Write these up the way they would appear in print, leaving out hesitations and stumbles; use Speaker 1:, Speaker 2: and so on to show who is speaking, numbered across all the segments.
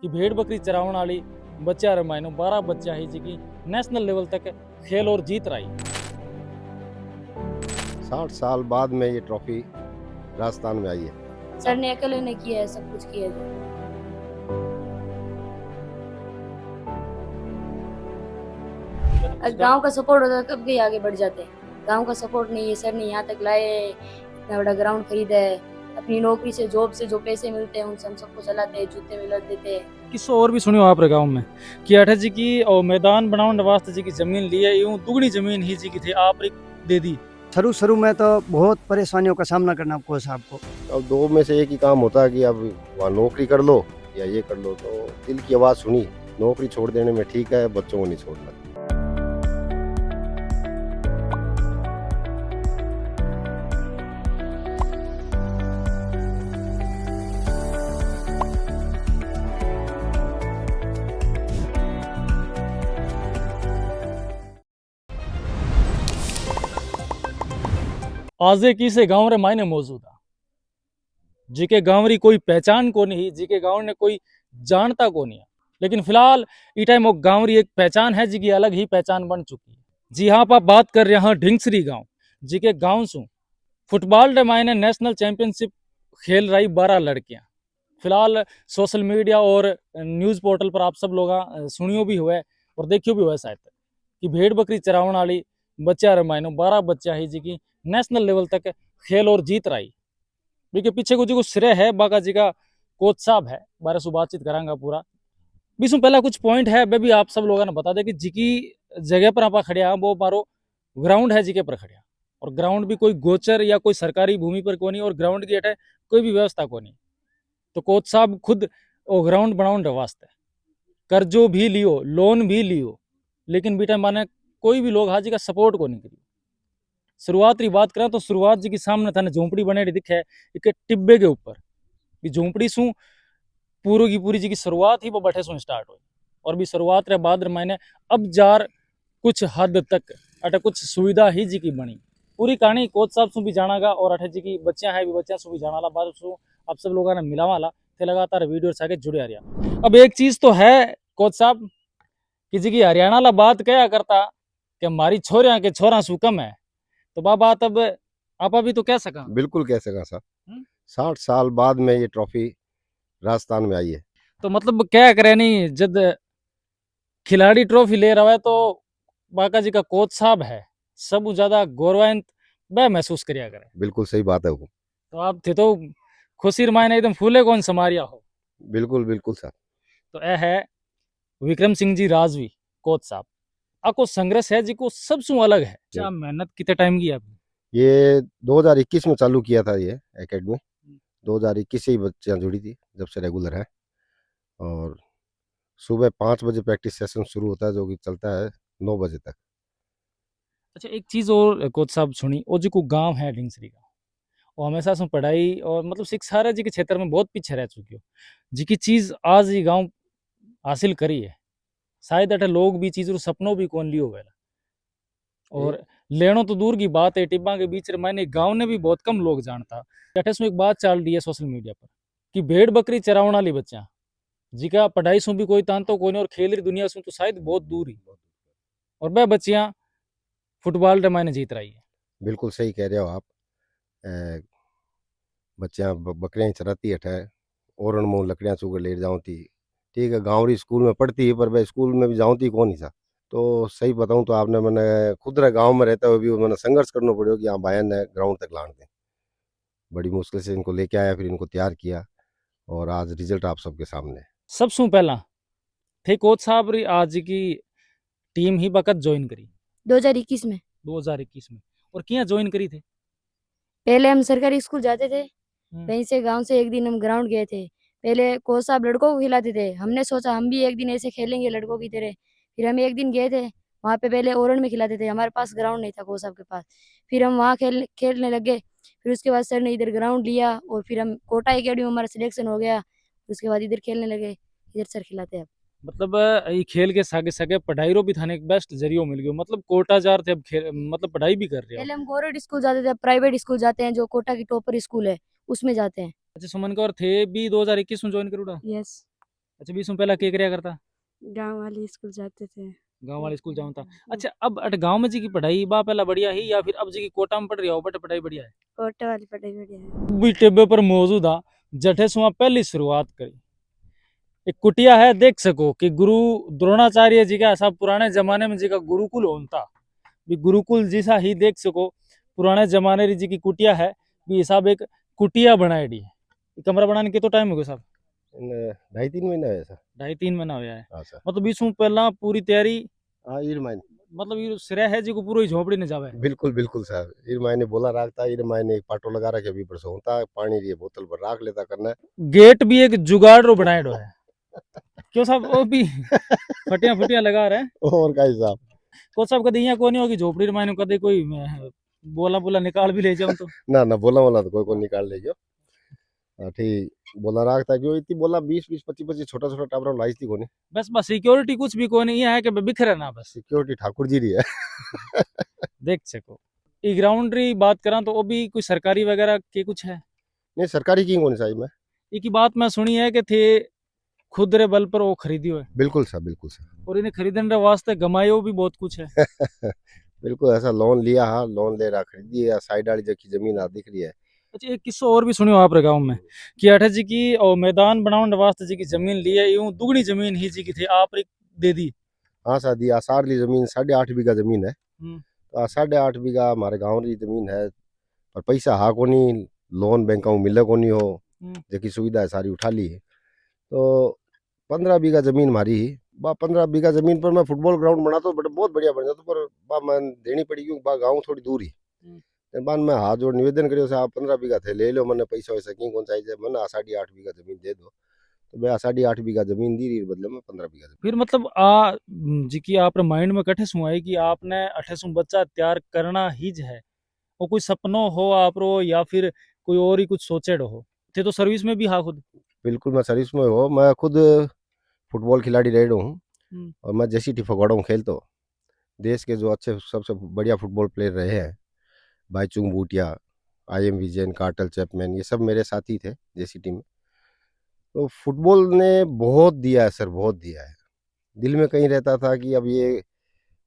Speaker 1: कि भेड़ बकरी चरावण वाली बच्चा रमायनो 12 बच्चा है जी की नेशनल लेवल तक खेल और जीत रही।
Speaker 2: 60 साल बाद में ये ट्रॉफी राजस्थान में आई है।
Speaker 3: सर ने अकेले ने किया है, सब कुछ किया है। गांव का सपोर्ट होता कब भी आगे बढ़ जाते हैं। गांव का सपोर्ट नहीं है, सर ने यहाँ तक लाए, इतना बड़ा ग्राउंड खरीदा है। अपनी नौकरी से जॉब से जो पैसे मिलते हैं उनसे हम सबको चलाते हैं, जूते मिला देते हैं।
Speaker 1: किस्सो और भी सुनियो आप रे गाँव में कि अठे जी की और मैदान बनाने वास्ते जी की जमीन ली है, यूं दुगनी जमीन ही जी की थी आप रे दे दी।
Speaker 4: शुरू में तो बहुत परेशानियों का सामना करना कोच साहब को।
Speaker 2: अब दो में से एक ही काम होता है कि अब वहाँ नौकरी कर लो या ये कर लो, तो दिल की आवाज़ सुनी, नौकरी छोड़ देने में ठीक है, बच्चों को नहीं छोड़ना।
Speaker 1: आजे की से गाँव रे मायने मौजूद है जिके गाँव री कोई पहचान को नहीं, जिके गाँव ने कोई जानता को नहीं है, लेकिन फिलहाल ई टाइम वो गाँव री एक पहचान है जिकी अलग ही पहचान बन चुकी है। जी हाँ, आप बात कर रहे हैं ढिंगसरी गाँव, जिके गाँव सु फुटबॉल रे मायने नेशनल चैंपियनशिप खेल रही 12 लड़कियां। फिलहाल सोशल मीडिया और न्यूज पोर्टल पर आप सब लोग सुनियो भी हुए और देखियो भी हुए शायद कि भेड़ बकरी चरावण वाली बच्चा रे मायनो 12 बच्चा ही जी की नेशनल लेवल तक खेल और जीत रही। बीके पीछे को जी को श्रेय है बाका जी का कोच साहब है, बारे से बातचीत करांगा पूरा। बीसों पहला कुछ पॉइंट है वे भी आप सब लोगों ने बता दे कि जी की जगह पर आप खड़िया वो मारो ग्राउंड है जी के पर खड़िया, और ग्राउंड भी कोई गोचर या कोई सरकारी भूमि पर को नहीं, और ग्राउंड की अटे कोई भी व्यवस्था को नहीं। तो कोच साहब खुद वो ग्राउंड बनाने वास्ते कर्जो भी लियो, लोन भी लियो, लेकिन बीटा माने कोई भी लोग हाजी का सपोर्ट को नहीं करियो। शुरुआत की बात करें तो शुरुआत जी के सामने थाने झोंपड़ी बनेड़ी दिखे है एक टिब्बे के ऊपर। भी झोंपड़ी सु पूरी की पूरी जी की शुरुआत ही वो बैठे सु स्टार्ट हुई, और भी शुरुआत रे बाद रे मायने अब जार कुछ हद तक अटे कुछ सुविधा ही जी की बनी। पूरी कहानी कोच साहब सु भी जानागा और अठे जी की बच्चियां है भी बच्चियां सु भी जानाला बाद सु आप सब लोगों ने मिलावाला थे लगातार वीडियो से आगे जुड़े आ रहा। अब एक चीज तो है कोच साहब कि जी की हरियाणा ला बात क्या करता कि हमारी छोरियां के छोरा सु कम है, तो बाबा तब आप भी तो कह सका।
Speaker 2: बिल्कुल कह सका सर, 60 साल बाद में ये ट्रॉफी राजस्थान में आई है।
Speaker 1: तो मतलब क्या करे नहीं, जब खिलाड़ी ट्रॉफी ले रहा है तो बाका जी का कोच साहब है सब ज्यादा गौरवान्वित वह महसूस करिया करे।
Speaker 2: बिल्कुल सही बात है वो।
Speaker 1: तो आप थे तो खुशी मायने एकदम फूले कौन समारिया हो।
Speaker 2: बिल्कुल बिल्कुल सर।
Speaker 1: तो यह है विक्रम सिंह जी राजवी कोच साहब। आपको संघर्ष है जी को सबसे अलग है, क्या मेहनत कितने टाइम की आपने?
Speaker 2: ये 2021 में चालू किया था ये एकेडमी, 2021 से ही बच्चियाँ जुड़ी थी जब से रेगुलर है, और सुबह 5 बजे प्रैक्टिस सेशन शुरू होता है जो कि चलता है 9 बजे तक।
Speaker 1: अच्छा, एक चीज और कोच साहब सुनी, वो जी को गांव है ढिंगसरी का, वो हमेशा से पढ़ाई और मतलब शिक्षा जी के क्षेत्र में बहुत पीछे रह चुकी हो, जी की चीज आज ही गांव हासिल करी है। शायद अटे लोग भी चीज सपनों भी कौन लियो गया, और लेनो तो दूर की बात है, टिब्बा के बीच मैंने गांव ने भी बहुत कम लोग जानता। अठे एक बात चल रही है सोशल मीडिया पर कि भेड़ बकरी चरावण वाली बच्चा जिका पढ़ाई सु भी कोई तांतो कोई नहीं और खेल रही दुनिया सु तो शायद बहुत दूर ही, और वह बच्चियां फुटबॉल रे मायने जीत रही है।
Speaker 2: बिल्कुल सही कह रहे हो आप। बच्चियाँ बकरियाँ चराती है और मुँह लकड़ियाँ चुकर ले जाऊँ थी, ठीक है, गाँव री स्कूल में पढ़ती है पर वह स्कूल में भी जाऊँ थी कौन ही था। तो सही बताऊँ तो आपने मैंने खुद रे गाँव में रहते हुए भी मैंने संघर्ष करना पड़ो कि हाँ भाई ने ग्राउंड तक लाने दें। बड़ी मुश्किल से इनको लेके आया, फिर इनको तैयार किया, और आज रिजल्ट आप सबके सामने है।
Speaker 1: सबसे पहला थे कोच साहब री आज की टीम ही बकत ज्वाइन करी
Speaker 3: 2021 में।
Speaker 1: 2021 में, और क्या ज्वाइन करी थे?
Speaker 3: पहले हम सरकारी स्कूल जाते थे, वहीं से गांव से एक दिन हम ग्राउंड गए थे। पहले कोच साहब लड़कों को खिलाते थे, हमने सोचा हम भी एक दिन ऐसे खेलेंगे लड़कों की तरह। फिर हम एक दिन गए थे वहाँ पे, पहले ओरण में खिलाते थे, हमारे पास ग्राउंड नहीं था कोच साहब के पास। फिर हम वहाँ खेलने लगे। फिर उसके बाद सर ने इधर ग्राउंड लिया और फिर हम कोटा अकेडमी में हमारा सिलेक्शन हो गया। उसके बाद इधर खेलने लगे, इधर सर खिलाते हैं।
Speaker 1: मतलब ये खेल के सागे सागे पढ़ाई रो भी थाने एक बेस्ट जरियो मिल गयो, मतलब कोटा जार थे अब मतलब पढ़ाई भी कर रहे हो।
Speaker 3: पहले हम गवर्नमेंट स्कूल जाते थे, प्राइवेट स्कूल जाते हैं, जो कोटा की टॉपर स्कूल है उसमें जाते हैं।
Speaker 1: अच्छा, सुमन कौर थे भी 2021 में ज्वाइन करूड़ा।
Speaker 3: यस।
Speaker 1: अच्छा बीस में पहला के करिया करता?
Speaker 5: गांव वाली स्कूल जाते थे।
Speaker 1: गांव वाले स्कूल जाऊँ था। अच्छा अब अट गांव में जी की पढ़ाई बा पहला बढ़िया ही या फिर अब जी की कोटा में पढ़ रही हो बट पढ़ाई बढ़िया है?
Speaker 5: कोटा वाली पढ़ाई बढ़िया है।
Speaker 1: भी टेबे पर मौजूद आ जठे सुआ पहली शुरुआत करी। एक कुटिया है देख सको कि गुरु द्रोणाचार्य जी का सब पुराने जमाने में जी का गुरुकुल होता भी गुरुकुल जैसा ही देख सको पुराने जमाने री जी की कुटिया है भी हिसाब एक कुटिया बनाएडी है। कमरा बनाने के तो टाइम हो गया साहब?
Speaker 2: 2.5-3 महीना है सर।
Speaker 1: 2.5-3 महीना हो है।
Speaker 2: हाँ सर।
Speaker 1: मतलब बीच में पहला पूरी तैयारी
Speaker 2: हाँ ईर मायने
Speaker 1: मतलब ये श्रेय है जी को पूरी झोपड़ी ने जावे।
Speaker 2: बिल्कुल बिल्कुल सर। ईर मायने बोला रखता, ईर मायने एक पाटो लगा रखे अभी परसों होता पानी री बोतल पर राख लेता करना।
Speaker 1: गेट भी एक जुगाड़ रो बनाएडो है क्यों साहब वो भी फटिया फुटिया लगा रहे हैं।
Speaker 2: और का हिसाब
Speaker 1: को साहब कभी यहाँ को नहीं होगी झोपड़ी रे मायने कभी कोई बोला बोला निकाल भी ले जाऊं तो?
Speaker 2: ना बोला तो कोई निकाल ले गयो। ठीक बोला रखता क्यों इतनी बोला 20-20 25-25 छोटा छोटा टाबरा लाई थी कोनी।
Speaker 1: बस सिक्योरिटी कुछ भी कोई नहीं है कि बिखरे ना बस
Speaker 2: सिक्योरिटी ठाकुर जी री है।
Speaker 1: देख सको ई ग्राउंड री बात करा तो वो भी कोई सरकारी वगैरह के कुछ है?
Speaker 2: नहीं सरकारी की कोनी साहब में।
Speaker 1: एक ही बात मैं सुनी है कि थे खुद रे बल पर वो खरीदियो है।
Speaker 2: बिल्कुल सर।
Speaker 1: और इन्हें खरीदने रे वास्ते गमायो भी बहुत कुछ है।
Speaker 2: बिल्कुल ऐसा लोन लिया हाँ लोन ले रहा खरीदी है साइड वाली जगह जमीन आ दिख रही है।
Speaker 1: अच्छा एक किस्सा और भी सुनियो आप रे गाँव में कि अठे जी की और मैदान बनाने वास्ते जी की जमीन ली है यूं दुगनी जमीन ही जी की थी आप रे दे दी।
Speaker 2: हाँ सर दी आसार ली जमीन 8.5 बीघा जमीन है। तो 8.5 बीघा हमारे गाँव की जमीन है पर पैसा हा कोनी लोन बैंक में मिले कोनी हो जबकि सुविधा है सारी उठा ली है। तो 15 बीघा जमीन हमारी ही बा 15 बीघा जमीन पर मैं फुटबॉल ग्राउंड बना तो बहुत बढ़िया बन जाता पर बा मैं देनी पड़ी क्योंकि बा गाँव थोड़ी दूर ही बाद में हाथ जोड़ निवेदन करियो आप 15 बीघा थे ले लो मैंने पैसा वैसा कहीं कौन चाहिए मैंने 8.5 बीघा जमीन दे दो तो मैं 8.5 बीघा जमीन दी रही बदले में 15 बीघा।
Speaker 1: फिर मतलब जी की आप माइंड में कठे सुआ है कि आपने अठे सु बच्चा तैयार करना ही है वो कोई सपनों हो आप रो या फिर कोई और ही कुछ सोचेड हो थे तो सर्विस में भी हाँ खुद?
Speaker 2: बिल्कुल मैं सर्विस में हो मैं खुद फुटबॉल खिलाड़ी रह हूँ और मैं जेसीटी फगवाड़ा में खेलता हूँ। देश के जो अच्छे सबसे बढ़िया फुटबॉल प्लेयर रहे हैं Baichung Bhutia IM Vijayan Carlton Chapman ये सब मेरे साथी थे जेसीटी में। तो फुटबॉल ने बहुत दिया है सर बहुत दिया है। दिल में कहीं रहता था कि अब ये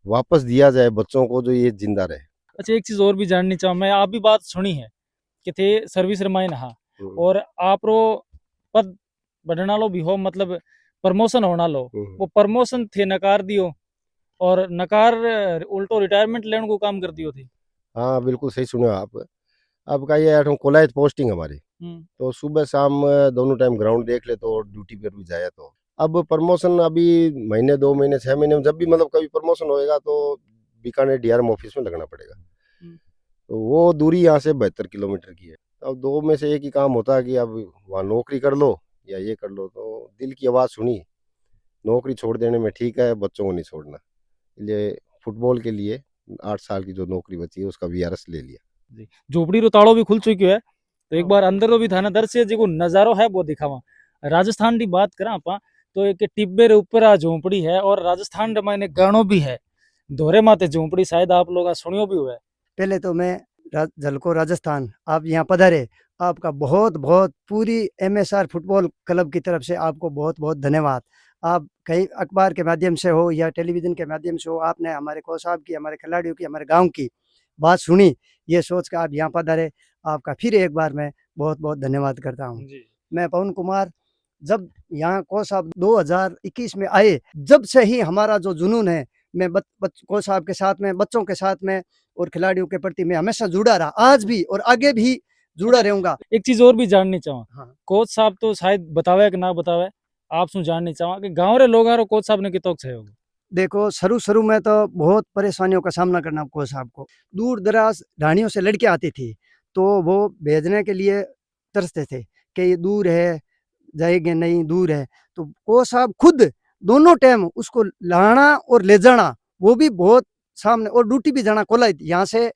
Speaker 2: वापस दिया जाए बच्चों को जो ये जिंदा रहे।
Speaker 1: अच्छा एक चीज और भी जाननी चाहूँ मैं आप भी बात सुनी है कि थे सर्विस रमाइन हाँ और आप रो पद बढ़ना लो भी हो मतलब प्रमोशन होना लो वो प्रमोशन थे नकार दियो और नकार उल्टो रिटायरमेंट लेने को काम कर दियो थी।
Speaker 2: हाँ बिल्कुल सही सुने आप। अब का ये कोलायत पोस्टिंग हमारी तो सुबह शाम दोनों टाइम ग्राउंड देख ले तो ड्यूटी पर भी जाए तो अब प्रमोशन अभी महीने 2 महीने 6 महीने में जब भी मतलब कभी प्रमोशन होएगा तो बीकानेर DRM ऑफिस में लगना पड़ेगा। तो वो दूरी यहाँ से 72 किलोमीटर की है। अब 2 में से एक ही काम होता है कि अब वहाँ नौकरी कर लो या ये कर लो तो दिल की आवाज़ सुनी नौकरी छोड़ देने में ठीक है बच्चों को नहीं छोड़ना इसलिए फुटबॉल के लिए 8 साल की जो नौकरी बची है उसका VRS ले लिया।
Speaker 1: झोपड़ी रो ताड़ो भी खुल चुकी है तो एक बार अंदर भी था ना दर से जो नजारो है वो दिखावा। राजस्थान की बात करा आप तो एक टिब्बे रे ऊपर आ झोपड़ी है और राजस्थान रे मायने गानो भी है धोरे माते झोपड़ी शायद आप लोग सुनियो भी हुआ है।
Speaker 4: पहले तो मैं झलको राजस्थान आप यहाँ पधारे आपका बहुत बहुत पूरी MSR फुटबॉल क्लब की तरफ से आपको बहुत बहुत धन्यवाद। आप कई अखबार के माध्यम से हो या टेलीविज़न के माध्यम से हो आपने हमारे कोच साहब की हमारे खिलाड़ियों की हमारे गांव की बात सुनी ये सोच कर आप यहाँ पधारे आपका फिर एक बार मैं बहुत बहुत धन्यवाद करता हूँ। मैं पवन कुमार जब यहाँ कोच साहब 2021 में आए जब से ही हमारा जो जुनून है मैं कोच साहब के साथ में बच्चों के साथ में और खिलाड़ियों के प्रति मैं हमेशा जुड़ा रहा आज भी और आगे भी जुड़ा रहूंगा।
Speaker 1: एक चीज और भी जाननी चाहूँ
Speaker 4: हाँ।
Speaker 1: कोच साहब तो शायद बतावे कि ना बतावे आप सुन जाननी चाहूँ कि गाँव रे लोग कोच साहब ने कितो सहयोग?
Speaker 4: देखो शुरू में तो बहुत परेशानियों का सामना करना कोच साहब को दूर दराज ढाणियों से लड़के आती थी तो वो भेजने के लिए तरसते थे कि ये दूर है जाएंगे नहीं दूर है तो कोच साहब खुद दोनों टाइम उसको लाना और ले जाना वो भी बहुत सामने और ड्यूटी भी जाना कोलायत यहाँ से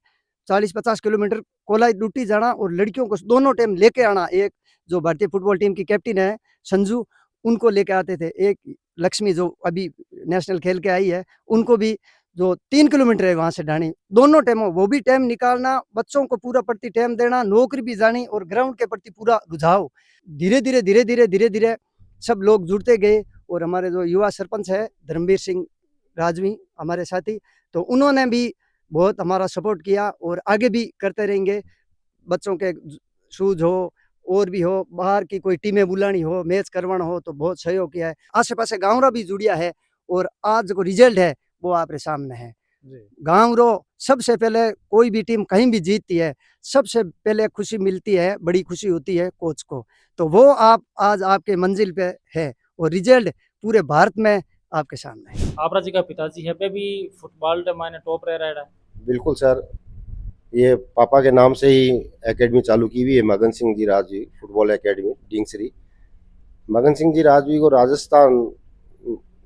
Speaker 4: 40-50 किलोमीटर कोलायत ड्यूटी जाना और लड़कियों को दोनों टाइम लेके आना। एक जो भारतीय फुटबॉल टीम की कैप्टन है संजू उनको लेके आते थे एक लक्ष्मी जो अभी नेशनल खेल के आई है उनको भी जो 3 किलोमीटर है वहाँ से ढाणी दोनों टाइमों वो भी टाइम निकालना बच्चों को पूरा प्रति टाइम देना नौकरी भी जानी और ग्राउंड के प्रति पूरा रुझाव धीरे धीरे सब लोग जुड़ते गए और हमारे जो युवा सरपंच है धर्मवीर सिंह राजवी हमारे साथी, तो उन्होंने भी बहुत हमारा सपोर्ट किया और आगे भी करते रहेंगे। बच्चों के शूज हो और भी हो, बाहर की कोई टीमें बुलानी हो, मैच करवाना हो, तो बहुत सहयोग किया है। आसे पासे गाँव भी जुड़िया है और आज जो रिजल्ट है वो आपके सामने है। गाँव रो सबसे पहले कोई भी टीम कहीं भी जीतती है, सबसे पहले खुशी मिलती है, बड़ी खुशी होती है कोच को। तो वो आप आज आपके मंजिल पे है और रिजल्ट पूरे भारत में आपके सामने है।
Speaker 1: आपरा जी का पिताजी है पे भी फुटबॉल टे मायने टॉप रह रहा है।
Speaker 2: बिल्कुल सर, ये पापा के नाम से ही एकेडमी चालू की हुई है, मगन सिंह जी राजवी फुटबॉल एकेडमी डिंगसरी। मगन सिंह जी राजवी को राजस्थान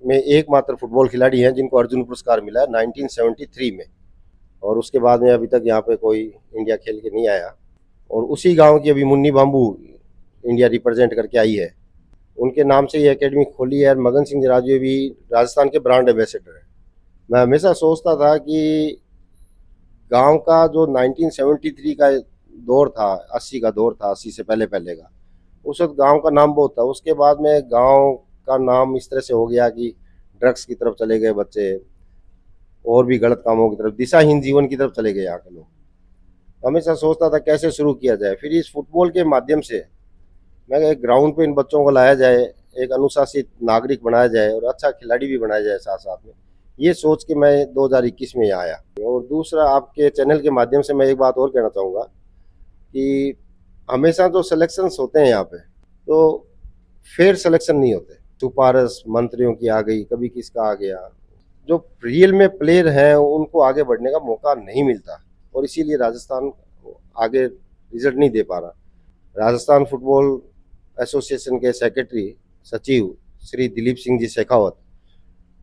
Speaker 2: में एकमात्र फुटबॉल खिलाड़ी हैं जिनको अर्जुन पुरस्कार मिला है 1973 में, और उसके बाद में अभी तक यहाँ पे कोई इंडिया खेल के नहीं आया। और उसी गांव की अभी मुन्नी बाम्बू इंडिया रिप्रेजेंट करके आई है, उनके नाम से ये एकेडमी खोली है। मगन सिंह जी राजवी भी राजस्थान के ब्रांड एम्बेसडर है। मैं हमेशा सोचता था कि गांव का जो 1973 का दौर था, 80 का दौर था, 80 से पहले का, उस वक्त गांव का नाम बहुत था। उसके बाद में गांव का नाम इस तरह से हो गया कि ड्रग्स की तरफ चले गए बच्चे, और भी गलत कामों की तरफ, दिशाहीन जीवन की तरफ चले गए यहाँ के लोग। हमेशा सोचता था कैसे शुरू किया जाए। फिर इस फुटबॉल के माध्यम से मैं एक ग्राउंड पे इन बच्चों को लाया जाए, एक अनुशासित नागरिक बनाया जाए और अच्छा खिलाड़ी भी बनाया जाए साथ साथ में, ये सोच के मैं 2021 में यहाँ आया। और दूसरा, आपके चैनल के माध्यम से मैं एक बात और कहना चाहूँगा कि हमेशा जो सिलेक्शंस होते हैं यहाँ पे, तो फेयर सिलेक्शन नहीं होते। सिफारिश मंत्रियों की आ गई, कभी किसका आ गया, जो रियल में प्लेयर हैं उनको आगे बढ़ने का मौका नहीं मिलता, और इसीलिए राजस्थान आगे रिजल्ट नहीं दे पा रहा। राजस्थान फुटबॉल एसोसिएशन के सेक्रेटरी सचिव श्री दिलीप सिंह जी शेखावत,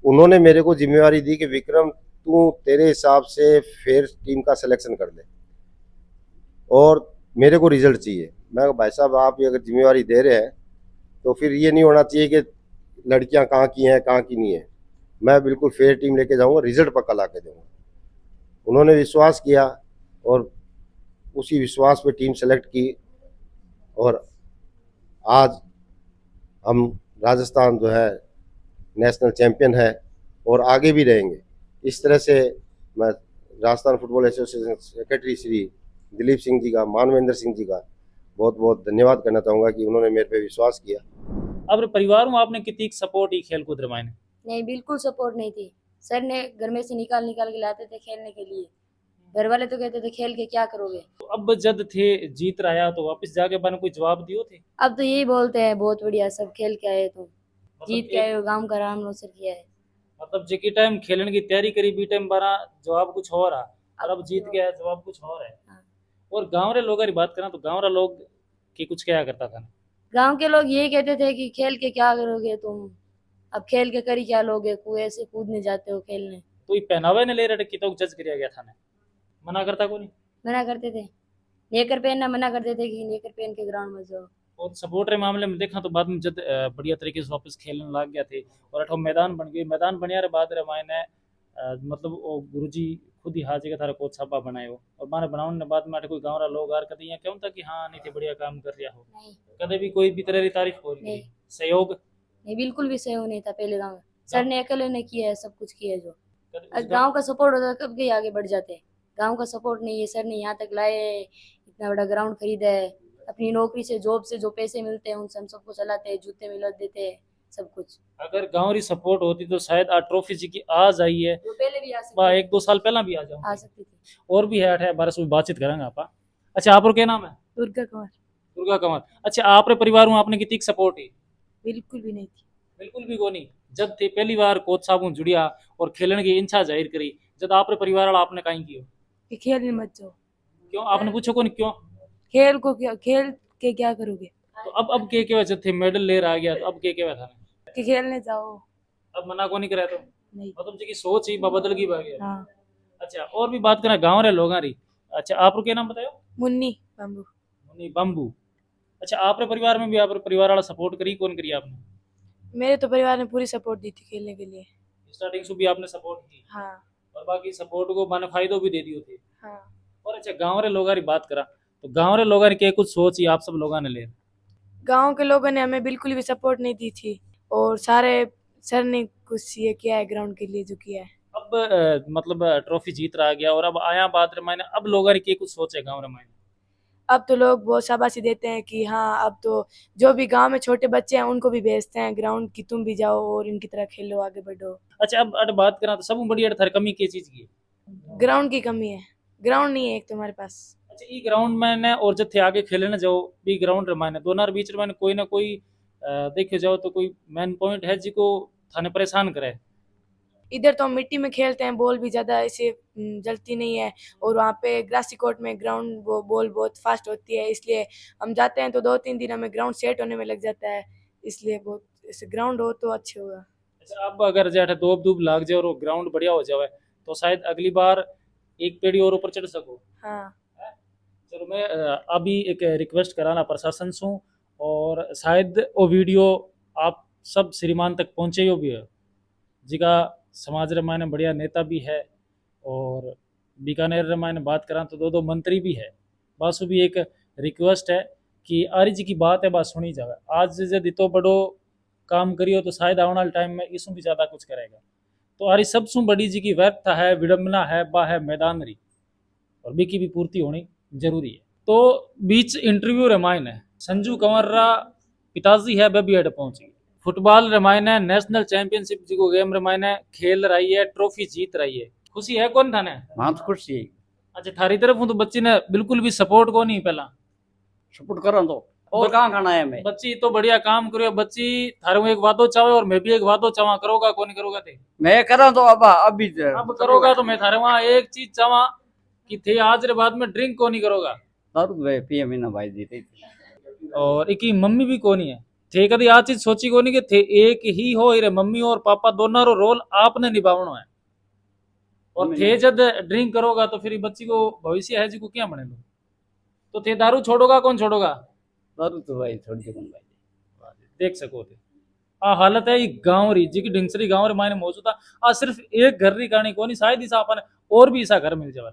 Speaker 2: उन्होंने मेरे को जिम्मेवारी दी कि विक्रम तू तेरे हिसाब से फेयर टीम का सिलेक्शन कर दे और मेरे को रिजल्ट चाहिए। मैं भाई साहब, आप ये अगर जिम्मेवारी दे रहे हैं तो फिर ये नहीं होना चाहिए कि लड़कियां कहाँ की हैं कहाँ की नहीं है। मैं बिल्कुल फेयर टीम लेके जाऊंगा, रिजल्ट पक्का ला के दूंगा। उन्होंने विश्वास किया और उसी विश्वास पे टीम सेलेक्ट की, और आज हम राजस्थान जो है नेशनल चैंपियन है और आगे भी रहेंगे। इस तरह से मैं Rajasthan football association secretary Shri Dilip Singh ji का, मानवेंद्र सिंह जी का बहुत बहुत धन्यवाद करना चाहूँगा कि उन्होंने मेरे पे विश्वास किया।
Speaker 1: अब परिवार में आपने कितनी सपोर्ट ही खेल कूद रमायने?
Speaker 3: नहीं, बिल्कुल सपोर्ट नहीं थी। सर ने घर में से निकाल निकाल के लाते थे खेलने के लिए। घर वाले तो कहते थे खेल के क्या करोगे।
Speaker 1: तो अब जद थे जीत रहा तो वापस जाके बने कोई जवाब दियो थे?
Speaker 3: अब तो यही बोलते हैं बहुत बढ़िया, सब खेल के आए, तुम जीत के आए हो, गांव का नाम रोशन किया है।
Speaker 1: मतलब जिस टाइम खेलने की तैयारी करी बी टाइम बारा जवाब कुछ और रहा, और अब जीत गया जवाब कुछ और है।
Speaker 3: हाँ।
Speaker 1: और गांव रे लोगों की बात करें तो गांव रे लोग की कुछ क्या करता था?
Speaker 3: गांव के लोग यही कहते थे कि खेल के क्या करोगे तुम, अब खेल के करी क्या लोगे, कुएं से कूदने जाते हो खेलने।
Speaker 1: तो ये पहनावे ने ले रहे की तो जज किया गया था ने, मना करता को नहीं?
Speaker 3: मना करते थे, नेकर पहनना मना करते थे कि नेकर पहन के ग्राउंड में जाओ।
Speaker 1: और सपोर्ट के मामले में देखा तो बाद में जब बढ़िया तरीके से वापस खेलने लग गया थे और अठो मैदान बन गई। मैदान बनया रे बाद रे मायने मतलब वो गुरुजी खुद ही हाजी का थारा कोच छापा बनाए हो, और माने बनाने बाद में कोई गाँव रा लोग आर कदे यहाँ क्यों था कि हाँ नहीं थे बढ़िया काम कर रहा हो,
Speaker 3: नहीं,
Speaker 1: कदे भी कोई भी तरह की तारीफ हो रही
Speaker 3: नहीं,
Speaker 1: सहयोग
Speaker 3: नहीं, बिल्कुल भी सहयोग नहीं था पहले गाँव में। सर ने अकेले ने किया है सब कुछ किया है। जो
Speaker 1: कदे उस
Speaker 3: गांव का सपोर्ट होता कब के आगे बढ़ जाते। गांव का सपोर्ट नहीं है, सर ने यहाँ तक लाए, इतना बड़ा ग्राउंड खरीदा है, अपनी नौकरी से जॉब से जो पैसे मिलते हैं उनसे हम सबको चलाते हैं, जूते मिला देते हैं, सब कुछ।
Speaker 1: अगर गाँव री सपोर्ट होती तो शायद आ ट्रॉफी जी की आ जाई है,
Speaker 3: जो पहले भी आ सकती
Speaker 1: एक दो साल पहला भी आ जाओ
Speaker 3: आ सकती थी।
Speaker 1: और भी है 18 में बातचीत करेंगे आप। अच्छा, आप क्या नाम है?
Speaker 5: दुर्गा कुमार।
Speaker 1: दुर्गा कंवर। अच्छा, आप परिवार में आपने कितनी सपोर्ट है?
Speaker 5: बिल्कुल भी नहीं थी।
Speaker 1: बिल्कुल भी को नहीं। जब थे पहली बार कोच साहब जुड़िया और खेलने की इच्छा जाहिर करी, जब आप परिवार वाला आपने कहीं किया
Speaker 5: कि खेल में मत जाओ।
Speaker 1: क्यों आपने पूछो कौन क्यों?
Speaker 5: खेल को क्या, खेल के क्या करोगे?
Speaker 1: तो अब के क्या जब थे मेडल ले आ गया तो अब के क्या था?
Speaker 5: कि खेलने जाओ।
Speaker 1: अब मना को नहीं करे तो
Speaker 5: नहीं।
Speaker 1: मतलब जी की सोच ही बदल की भाग गया।
Speaker 5: हाँ।
Speaker 1: अच्छा, और भी बात करें गाँव रे लोग रही। अच्छा, आप क्या नाम बताओ?
Speaker 5: मुन्नी बाम्बू।
Speaker 1: मुन्नी बाम्बू। अच्छा, आप परिवार में भी आप परिवार वाला सपोर्ट करी कौन करी आपने?
Speaker 5: मेरे तो परिवार ने पूरी सपोर्ट दी थी खेलने के लिए।
Speaker 1: स्टार्टिंग से भी आपने सपोर्ट की?
Speaker 5: हाँ।
Speaker 1: और बाकी सपोर्ट को माने फायदो भी दे दियो थे।
Speaker 5: हाँ।
Speaker 1: और अच्छा, गाँव रे लोग बात करा तो गाँव रे लोग के कुछ सोच ही आप सब लोगों ने ले?
Speaker 5: गांव के लोगों ने हमें बिल्कुल भी सपोर्ट नहीं दी थी और सारे सर ने कुछ ये किया है ग्राउंड के लिए जो किया है।
Speaker 1: अब मतलब ट्रॉफी जीत रहा गया और अब आया बाद रे मायने अब लोगों ने की कुछ सोचे गांव रे मायने।
Speaker 5: अब तो लोग बहुत शाबाशी देते हैं कि हाँ अब तो जो भी गांव में छोटे बच्चे हैं उनको भी भेजते हैं ग्राउंड की, तुम भी जाओ और इनकी तरह खेलो, आगे बढ़ो।
Speaker 1: अच्छा अब अट बात करा तो सब बड़ी अट थारी कमी की चीज की है?
Speaker 5: ग्राउंड की कमी है, ग्राउंड नहीं है एक तो हमारे पास।
Speaker 1: अच्छा ई ग्राउंड में ने और जथे आगे खेले ना जाओ बी ग्राउंड रे मायने दोनों बीच रे मायने कोई ना कोई देखियो जाओ तो कोई मेन पॉइंट है जिको थाने परेशान करे।
Speaker 5: इधर तो हम मिट्टी में खेलते हैं, बॉल भी ज्यादा ऐसे जलती नहीं है और वहाँ पे ग्रासी कोर्ट में ग्राउंड वो बॉल बहुत फास्ट होती है, इसलिए हम जाते हैं तो 2-3 दिन हमें ग्राउंड सेट होने में लग जाता है, इसलिए बहुत ऐसे ग्राउंड हो तो अच्छे होगा।
Speaker 1: अच्छा अब अगर जेठ दूब दूब लाग जाए और ग्राउंड बढ़िया हो जाए तो शायद अगली बार एक पेड़ी और ऊपर चढ़ सको।
Speaker 5: हाँ
Speaker 1: चलो मैं अभी एक रिक्वेस्ट कराना प्रशासन से और शायद वो वीडियो आप सब श्रीमान तक पहुँचे हो भी है जिका समाज रे मायने बढ़िया नेता भी है और बीकानेर रे मायने बात करा तो दो मंत्री भी है। बासु भी एक रिक्वेस्ट है कि आरी जी की बात है बात सुनी जावे। आज यदि तो बड़ो काम करियो तो शायद आने वाले टाइम में इसमें भी ज़्यादा कुछ करेगा। तो आरी सबसे बड़ी जी की व्यर्थता है विडम्बना है बा है मैदान री और बी की भी पूर्ति होनी जरूरी है। तो बीच इंटरव्यू रे मायने संजू कंवर रा पिताजी है वह भी अड पहुंची फुटबॉल रे मायने नेशनल चैंपियनशिप जी को गेम रे मायने खेल रही है, ट्रॉफी जीत रही है। खुशी है कौन थाने?
Speaker 6: हाँ तो खुशी
Speaker 1: अच्छा थारी तरफ हूँ तो बच्ची ने बिल्कुल भी सपोर्ट को नहीं पहला
Speaker 6: सपोर्ट करो तो और कहाँ खाना है मैं
Speaker 1: बच्ची तो बढ़िया काम करियो। बच्ची थारे को एक वादो चाहे और मैं भी एक वादो चावा करोगा कौन करोगा थे?
Speaker 6: मैं करा तो अभी
Speaker 1: अब करोगा तो मैं थारे वहाँ एक चीज चावा कि थे आज रे बाद में ड्रिंक को नहीं करोगा
Speaker 6: दारू भाई पिए महीना भाई जीते
Speaker 1: और एक ही मम्मी भी कोनी है थे कभी आ चीज सोची कोनी कि थे एक ही हो रे मम्मी और पापा दोनों रो रोल आपने निभावना है और थे जब ड्रिंक करोगा तो फिर बच्ची को भविष्य है जी को क्या बने लो तो थे दारू छोड़ोगा कौन छोड़ोगा?
Speaker 6: दारू तो भाई छोड़ दे भाई
Speaker 1: देख सको थे आ हालत है ये गांव री जी की ढिंगसरी गांव रे मायने मौजूद आ सिर्फ एक घर री कहानी कोनी शायद इसा अपन और भी ऐसा घर मिल जाए।